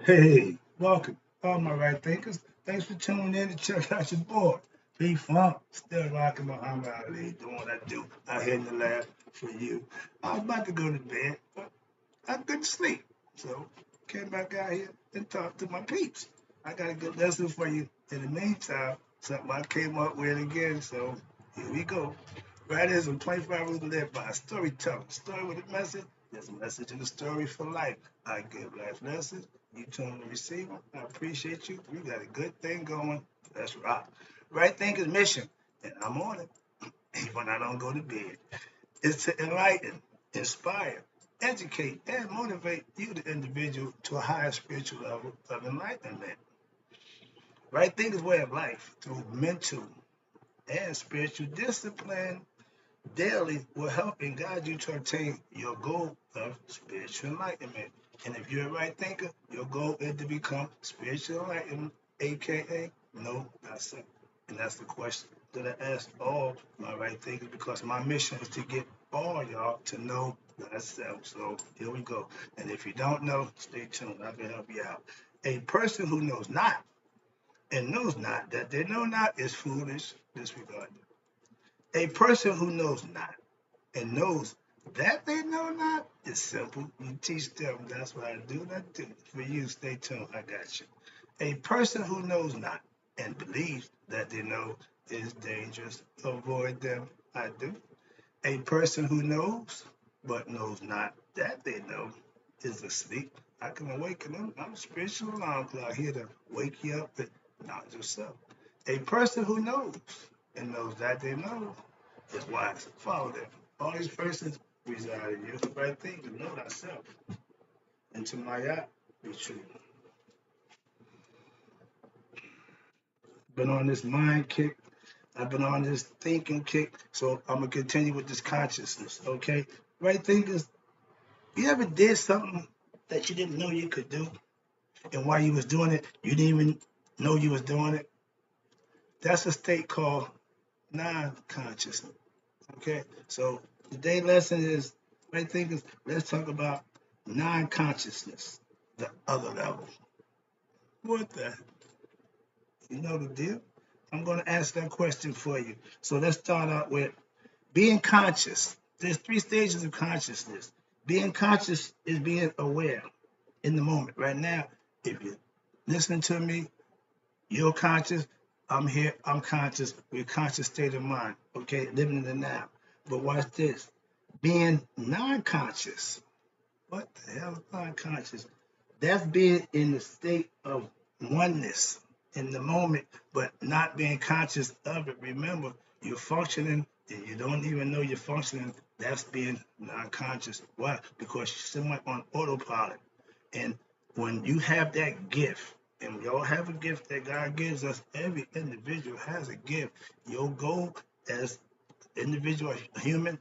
Hey, welcome, all my right thinkers. Thanks for tuning in to check out your boy. Be fun, still rocking Muhammad Ali, doing what I do out here in the lab for you. I was about to go to bed, but I couldn't sleep. So came back out here and talked to my peeps. I got a good lesson for you. In the meantime, something I came up with again, so here we go. Right is some 25 rules to live by. Storytelling. Story with a message. There's a message in the story for life. I give life lessons. You tune to receive them. I appreciate you. We got a good thing going. Let's rock. Right Thinker's mission, and I'm on it, even when I don't go to bed, is to enlighten, inspire, educate, and motivate you, the individual, to a higher spiritual level of enlightenment. Right Thinker's way of life through mental and spiritual discipline daily will help and guide you to attain your goal of spiritual enlightenment. And if you're a right thinker, your goal is to become spiritual enlightened, aka know thyself. And that's the question that I ask all my right thinkers because my mission is to get all y'all to know thyself. So here we go. And if you don't know, stay tuned. I can help you out. A person who knows not and knows not that they know not is foolish. Disregard it. A person who knows not and knows that they know not is simple. You teach them. That's what I do. I do. For you, stay tuned. I got you. A person who knows not and believes that they know is dangerous. Avoid them. I do. A person who knows but knows not that they know is asleep. I can awaken them. I'm a spiritual alarm clock here to wake you up and not yourself. A person who knows and knows that they know is wise. Follow them. All these persons reside in you. Right thing to know thyself. And to my yacht, be true. Been on this mind kick. I've been on this thinking kick. So I'm gonna continue with this consciousness. Okay. Right thinkers, you ever did something that you didn't know you could do? And while you was doing it, you didn't even know you was doing it? That's a state called non-consciousness. Okay, so today's lesson is right thinkers. Let's talk about non-consciousness, the other level. What the? You know the deal. I'm going to ask that question for you. So let's start out with being conscious. There's three stages of consciousness. Being conscious is being aware in the moment. Right now, if you're listening to me, you're conscious. I'm here. I'm conscious. We're conscious state of mind. Okay, living in the now. But watch this. Being non-conscious. What the hell is non-conscious? That's being in the state of oneness in the moment, but not being conscious of it. Remember, you're functioning and you don't even know you're functioning. That's being non-conscious. Why? Because you're somewhat on autopilot. And when you have that gift, and we all have a gift that God gives us, every individual has a gift. Your goal as individual human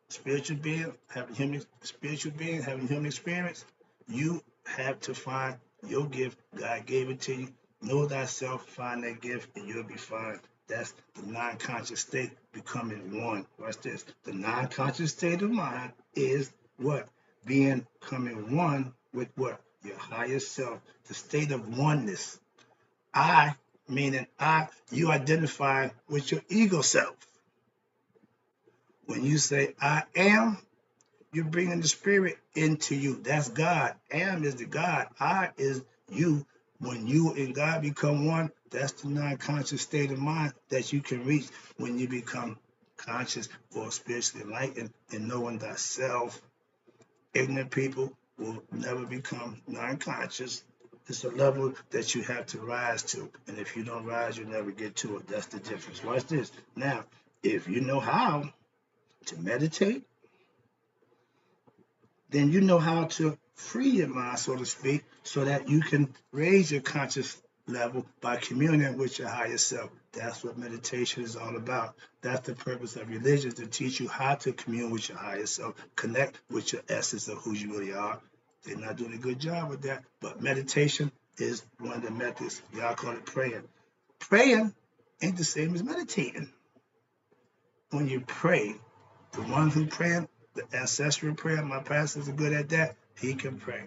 spiritual being, having human spiritual being, having human experience, you have to find your gift. God gave it to you. Know thyself, find that gift, and you'll be fine. That's the non-conscious state, becoming one. Watch this. The non-conscious state of mind is what? Being coming one with what? Your higher self, the state of oneness. I, meaning you identify with your ego self. When you say I am, you're bringing the spirit into you. That's God. Am is the God. I is you. When you and God become one, that's the non-conscious state of mind that you can reach when you become conscious or spiritually enlightened and knowing thyself. Ignorant people will never become non-conscious. It's a level that you have to rise to. And if you don't rise, you'll never get to it. That's the difference. Watch this. Now, if you know how to meditate, then you know how to free your mind, so to speak, so that you can raise your conscious level by communing with your higher self. That's what meditation is all about. That's the purpose of religion, to teach you how to commune with your higher self, connect with your essence of who you really are. They're not doing a good job with that, but meditation is one of the methods. Y'all call it praying. Praying ain't the same as meditating. When you pray, the one who praying, the ancestral prayer, my pastors are good at that, he can pray.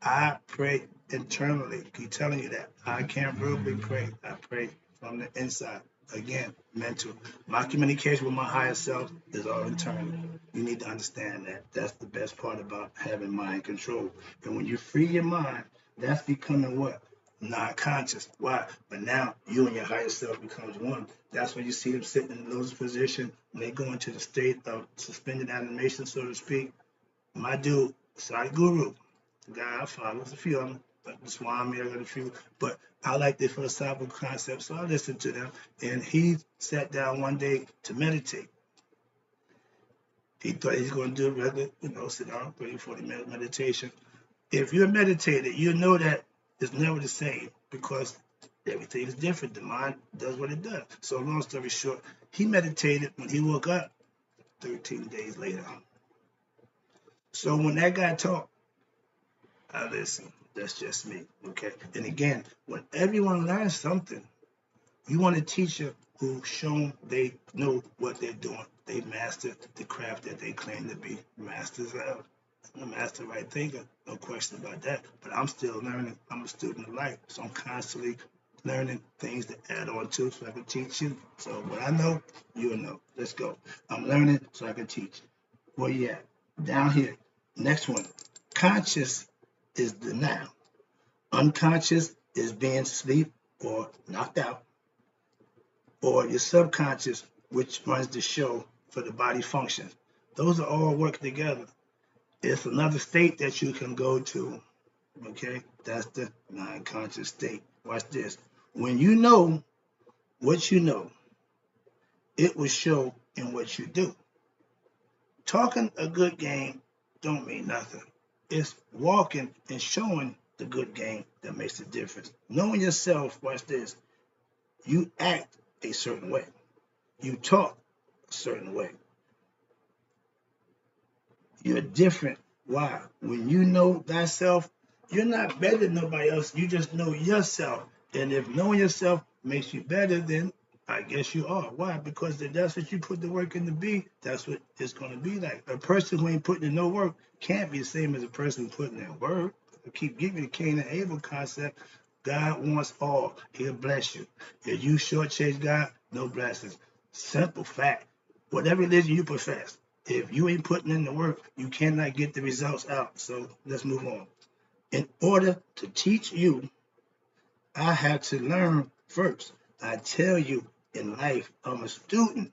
I pray internally. Keep telling you that. I can't verbally pray. I pray from the inside. Again, mental. My communication with my higher self is all internal. You need to understand that. That's the best part about having mind control. And when you free your mind, that's becoming what? Non-conscious. Why? But now you and your higher self becomes one. That's when you see them sitting in those positions when they go into the state of suspended animation, so to speak. My dude, Sadhguru, the guy I follow, there's a few of them, but the Swami, I got a few, but I like their philosophical concepts, so I listened to them. And he sat down one day to meditate. He thought he's going to do a regular, sit down, 30, 40-minute meditation. If you're a meditator, you know that it's never the same because everything is different. The mind does what it does. So long story short, he meditated when he woke up 13 days later. So when that guy talked, I listen. That's just me. Okay. And again, when everyone learns something, you want a teacher who's shown they know what they're doing. They mastered the craft that they claim to be masters of. I'm a master right thinker, no question about that. But I'm still learning. I'm a student of life. So I'm constantly learning things to add on to so I can teach you. So what I know, you'll know. Let's go. I'm learning so I can teach. Where you at? Down here. Next one. Conscious is the now. Unconscious is being asleep or knocked out, or your subconscious, which runs the show for the body functions. Those are all work together. It's another state that you can go to. Okay, that's the non-conscious state. Watch this. When you know what you know, it will show in what you do. Talking a good game don't mean nothing. It's walking and showing the good game that makes the difference. Knowing yourself, watch this, you act a certain way. You talk a certain way. You're different. Why? When you know thyself, you're not better than nobody else. You just know yourself. And if knowing yourself makes you better, then I guess you are. Why? Because if that's what you put the work in to be, that's what it's going to be like. A person who ain't putting in no work can't be the same as a person putting in work. I keep giving the Cain and Abel concept. God wants all. He'll bless you. If you shortchange God, no blessings. Simple fact. Whatever religion you profess, if you ain't putting in the work, you cannot get the results out. So let's move on. In order to teach you, I had to learn first. I tell you, in life, I'm a student.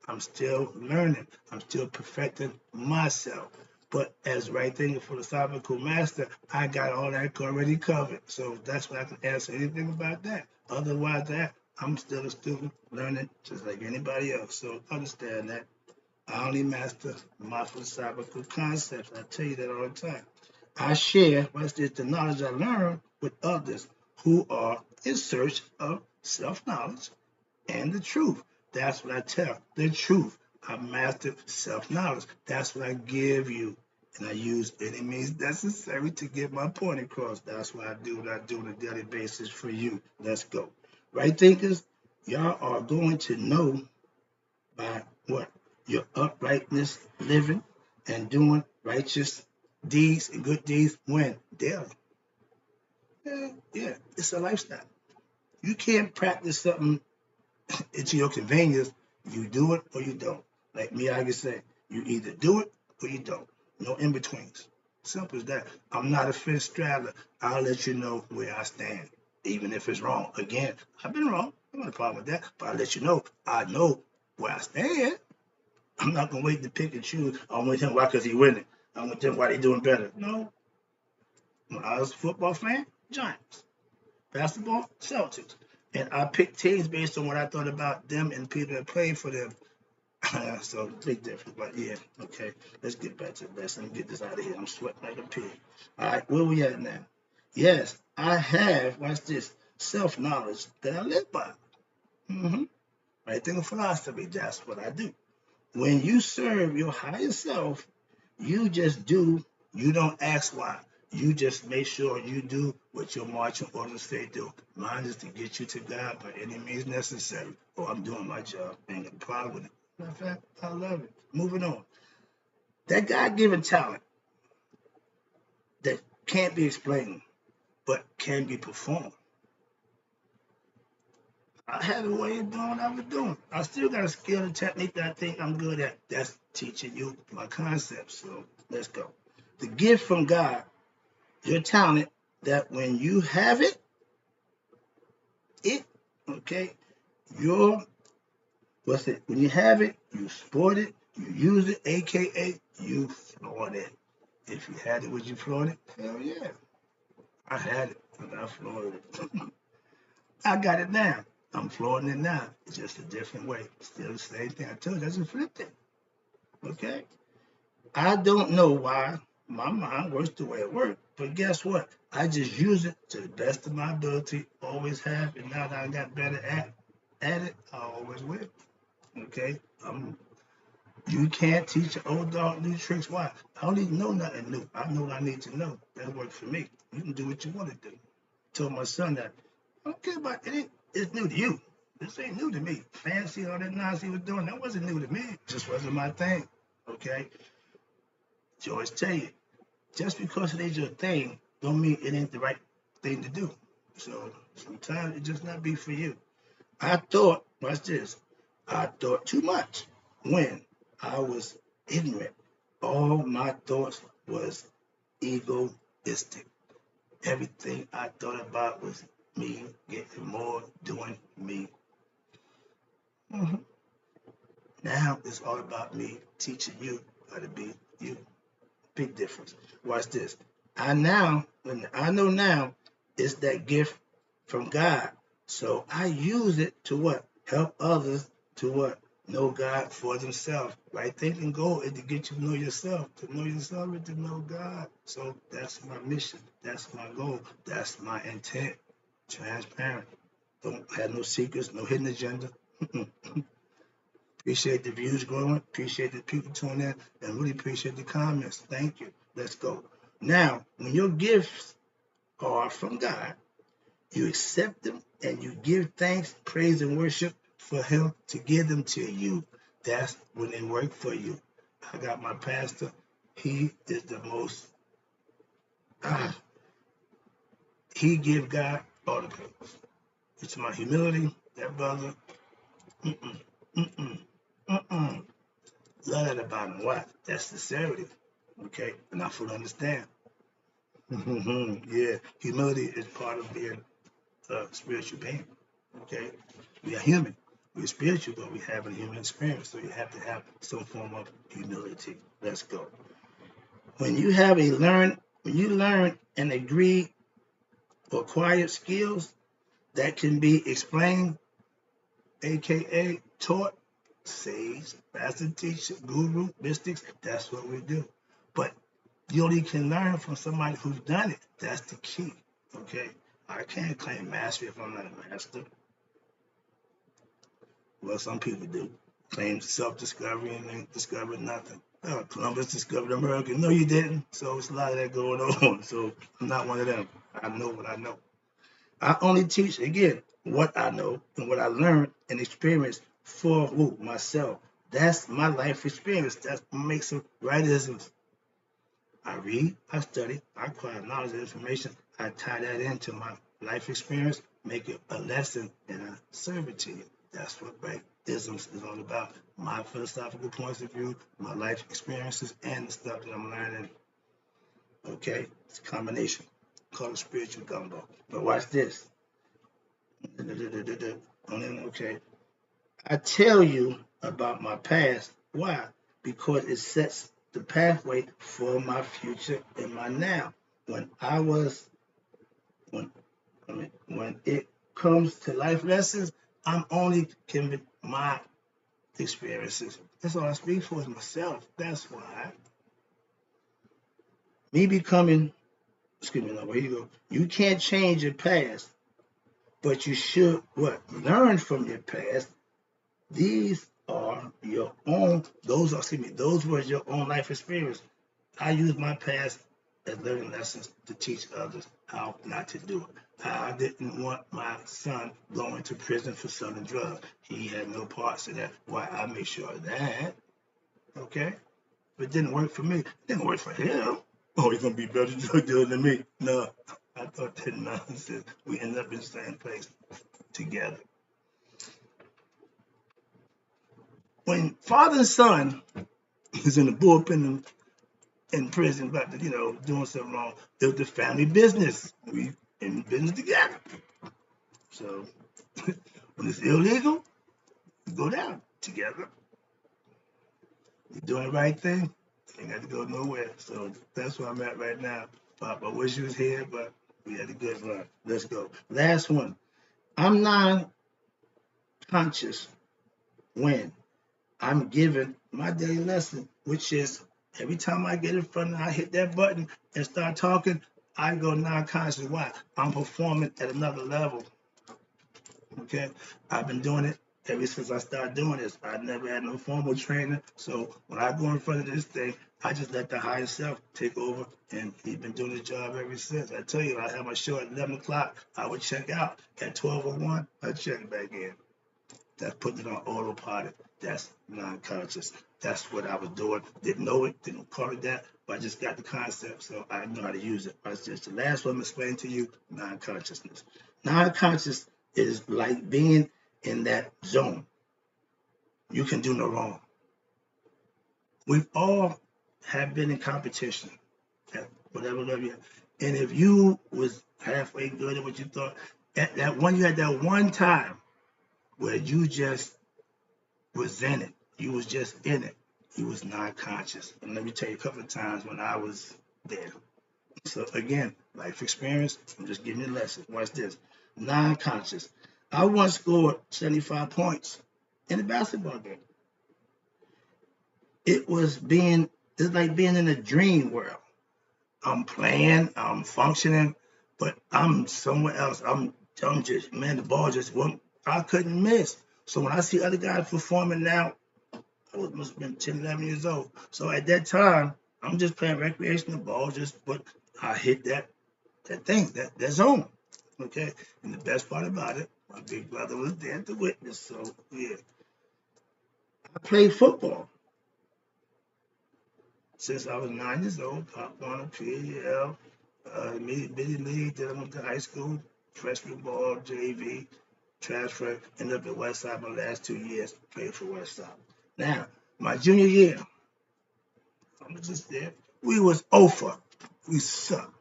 I'm still learning. I'm still perfecting myself. But as right thinking philosophical master, I got all that already covered. So that's why I can answer anything about that. Otherwise, that I'm still a student learning just like anybody else. So understand that. I only master my philosophical concepts. I tell you that all the time. I share what's this, the knowledge I learn with others who are in search of self-knowledge and the truth. That's what I tell. The truth. I mastered self-knowledge. That's what I give you. And I use any means necessary to get my point across. That's what I do what I do on a daily basis for you. Let's go. Right thinkers, y'all are going to know by what? Your uprightness, living and doing righteous deeds and good deeds when? Daily. Yeah, it's a lifestyle. You can't practice something to your convenience. You do it or you don't. Like me, I can say, you either do it or you don't. No in betweens. Simple as that. I'm not a fence straddler. I'll let you know where I stand, even if it's wrong. Again, I've been wrong. I don't have a problem with that. But I'll let you know I know where I stand. I'm not gonna wait to pick and choose. I'm with him why because he winning. I'm with him why they doing better. No. When I was a football fan, Giants. Basketball, Celtics. And I picked teams based on what I thought about them and people that played for them. So big difference. But yeah, okay. Let's get back to the lesson and get this out of here. I'm sweating like a pig. All right, where we at now? Yes, I have, watch this, self-knowledge that I live by. Right thing of philosophy, that's what I do. When you serve your higher self, you just do. You don't ask why. You just make sure you do what your marching orders say do. Mine is to get you to God by any means necessary. Oh, I'm doing my job. Ain't a problem with it. Matter of fact, I love it. Moving on. That God-given talent that can't be explained, but can be performed. I had a way of doing what I was doing. I still got a skill and technique that I think I'm good at. That's teaching you my concepts. So let's go. The gift from God, your talent, that when you have it, okay, your what's it? When you have it, you sport it, you use it, aka you flaunt it. If you had it, would you flaunt it? Hell yeah. I had it, and I flaunted it. I got it now. I'm flaunting it now. It's just a different way. Still the same thing. I told you, I just flipped it. Okay? I don't know why my mind works the way it works, but guess what? I just use it to the best of my ability, always have, and now that I got better at it, I always will. Okay? You can't teach an old dog new tricks. Why? I don't even know nothing new. I know what I need to know. That worked for me. You can do what you want to do. I told my son that. I don't care about it. It's new to you. This ain't new to me. Fancy all that nonsense he was doing, that wasn't new to me. It just wasn't my thing. Okay? George tell you, just because it ain't your thing, don't mean it ain't the right thing to do. So sometimes it just not be for you. I thought, watch this, I thought too much when I was ignorant. All my thoughts was egoistic. Everything I thought about was me getting more, doing me. Mhm. Now it's all about me teaching you how to be you. Big difference. Watch this. I know now it's that gift from God. So I use it to what? Help others to what? Know God for themselves. Right thinking goal is to get you to know yourself. To know yourself is to know God. So that's my mission. That's my goal. That's my intent. Transparent. Don't have no secrets, no hidden agenda. Appreciate the views growing. Appreciate the people tuning in, and really appreciate the comments. Thank you. Let's go. Now, when your gifts are from God, you accept them and you give thanks, praise, and worship for Him to give them to you. That's when they work for you. I got my pastor. He is the most. Ah, he give God all the praise. It's my humility, that brother. Mm-mm, mm-mm, mm-mm. Love that about him. Why? That's sincerity. Okay, and I fully understand. Yeah, humility is part of being a spiritual being. Okay, we are human. We're spiritual, but we have a human experience, so you have to have some form of humility. Let's go. When you learn and agree or acquire skills that can be explained, aka taught, sage, master teacher, guru, mystics, that's what we do. But you only can learn from somebody who's done it. That's the key. Okay? I can't claim mastery if I'm not a master. Well, some people do. Claim self-discovery and then discover nothing. Columbus discovered America. No, you didn't. So it's a lot of that going on. So I'm not one of them. I know what I know. I only teach, again, what I know and what I learned and experienced for who? Myself. That's my life experience. That makes some rightisms. I read, I study, I acquire knowledge and information. I tie that into my life experience, make it a lesson, and I serve it to you. That's what rightisms is all about. My philosophical points of view, my life experiences, and the stuff that I'm learning. Okay? It's a combination. Called a spiritual gumbo. But watch this. Okay. I tell you about my past. Why? Because it sets the pathway for my future and my now. When I was when when it comes to life lessons, I'm only giving my experiences. That's all I speak for is myself. That's why me becoming excuse me, no, here you go. You can't change your past, but you should what? Learn from your past. These are your own, those were your own life experience. I use my past as learning lessons to teach others how not to do it. I didn't want my son going to prison for selling drugs. He had no parts of that. Why? I made sure of that. Okay? But it didn't work for me. It didn't work for him. Oh, you're gonna be better drug dealer than me? No, I thought that nonsense. We end up in the same place together. When father and son is in the bullpen in prison, about to, doing something wrong, it was the family business. We in business together. So when it's illegal, we go down together. You're doing the right thing. Ain't got to go nowhere. So that's where I'm at right now. Pop, I wish you was here, but we had a good run. Let's go. Last one. I'm non-conscious when I'm given my daily lesson, which is every time I get in front and I hit that button and start talking, I go non-conscious. Why? I'm performing at another level. Okay, I've been doing it ever since I started doing this. I never had no formal training, so when I go in front of this thing, I just let the higher self take over, and he's been doing his job ever since. I tell you, I have my show at 11 o'clock. I would check out at 12:01. I check back in. That's putting it on autopilot. That's non-conscious. That's what I was doing. Didn't know it, didn't call it that, but I just got the concept, so I know how to use it. That's just the last one I'm explaining to you, non-consciousness. Non-conscious is like being in that zone. You can do no wrong. We all have been in competition at whatever level you have. And if you was halfway good at what you thought, at that one, you had that one time where you just was in it. You was just in it. You was non-conscious. And let me tell you a couple of times when I was there. So again, life experience, I'm just giving you a lesson. Watch this. Non-conscious. I once scored 75 points in a basketball game. It's like being in a dream world. I'm playing, I'm functioning, but I'm somewhere else. I'm just, man, the ball just won't, I couldn't miss. So when I see other guys performing now, must have been 10, 11 years old. So at that time, I'm just playing recreational ball, but I hit that thing, that zone. Okay. And the best part about it, my big brother was there to witness. So yeah. I played football since I was 9 years old, Pop Warner, PAL, bitty league, then I went to high school, freshman ball, JV, transfer, ended up at Westside my last 2 years, played for Westside. Now, my junior year, I'm just there. We was over. We sucked.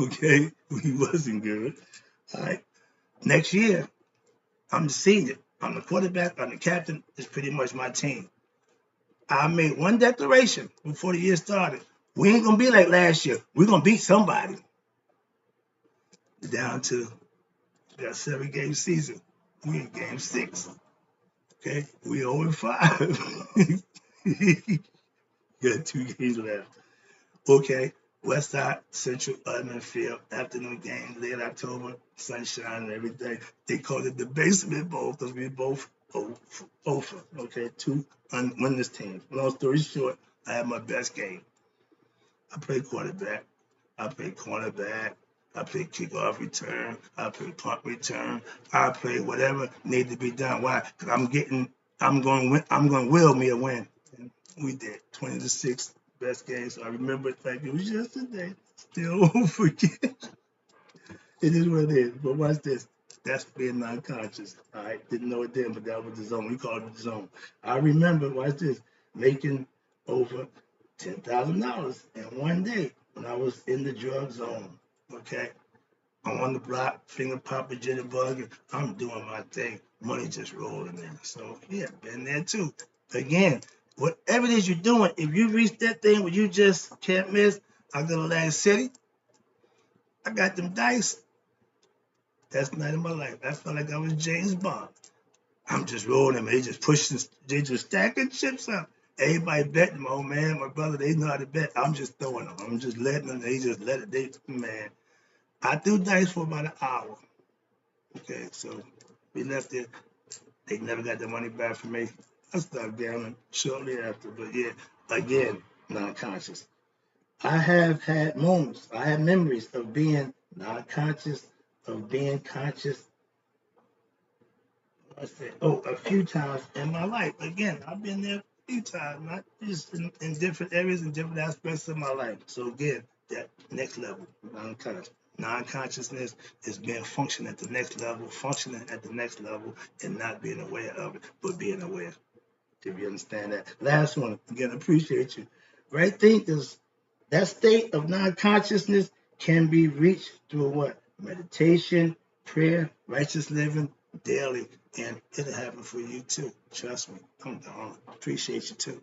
Okay, we wasn't good. All right. Next year, I'm the senior. I'm the quarterback. I'm the captain. It's pretty much my team. I made one declaration before the year started. We ain't gonna be like last year. We're gonna beat somebody. Down to that 7-game season. We in game 6. Okay, we 0-5. Got 2 games left. Okay, West Side, Central, Udman Field, afternoon game, late October, sunshine and everything. They called it the basement bowl because we both over. Okay, 2 winless teams. Long story short, I had my best game. I played quarterback. I played cornerback. I played kickoff return. I played punt return. I played whatever needed to be done. Why? Because I'm going to win. I'm going to will me a win. And we did 20-6, best game. So I remember it like it was yesterday. Still won't forget. It is what it is. But watch this. That's being non-conscious. All right. Didn't know it then, but that was the zone. We called it the zone. I remember, watch this, making over $10,000 in one day when I was in the drug zone. Okay. I'm on the block, finger popping, jitterbug, and I'm doing my thing. Money just rolling in. So yeah, been there too. Again, whatever it is you're doing, if you reach that thing where you just can't miss, I go to Atlantic City. I got them dice. That's the night of my life. I felt like I was James Bond. I'm just rolling them. They just pushing, they just stacking chips up. Everybody betting, my old man, my brother, they know how to bet. I'm just throwing them. I'm just letting them. They just let it. Man, I threw dice for about an hour. Okay, so we left it. They never got the money back from me. I stopped gambling shortly after. But yeah, again, non-conscious. I have had moments, I have memories of being non-conscious, of being conscious. I said, a few times in my life. Again, I've been there time, not just in different areas and different aspects of my life. So again, that next level, non-conscious. Non-consciousness is being functioning at the next level, functioning at the next level, and not being aware of it, but being aware. If you understand that. Last one, again, appreciate you. Right think is that state of non-consciousness can be reached through what? Meditation, prayer, righteous living daily. And it'll happen for you too. Trust me. I'm gone. Appreciate you too.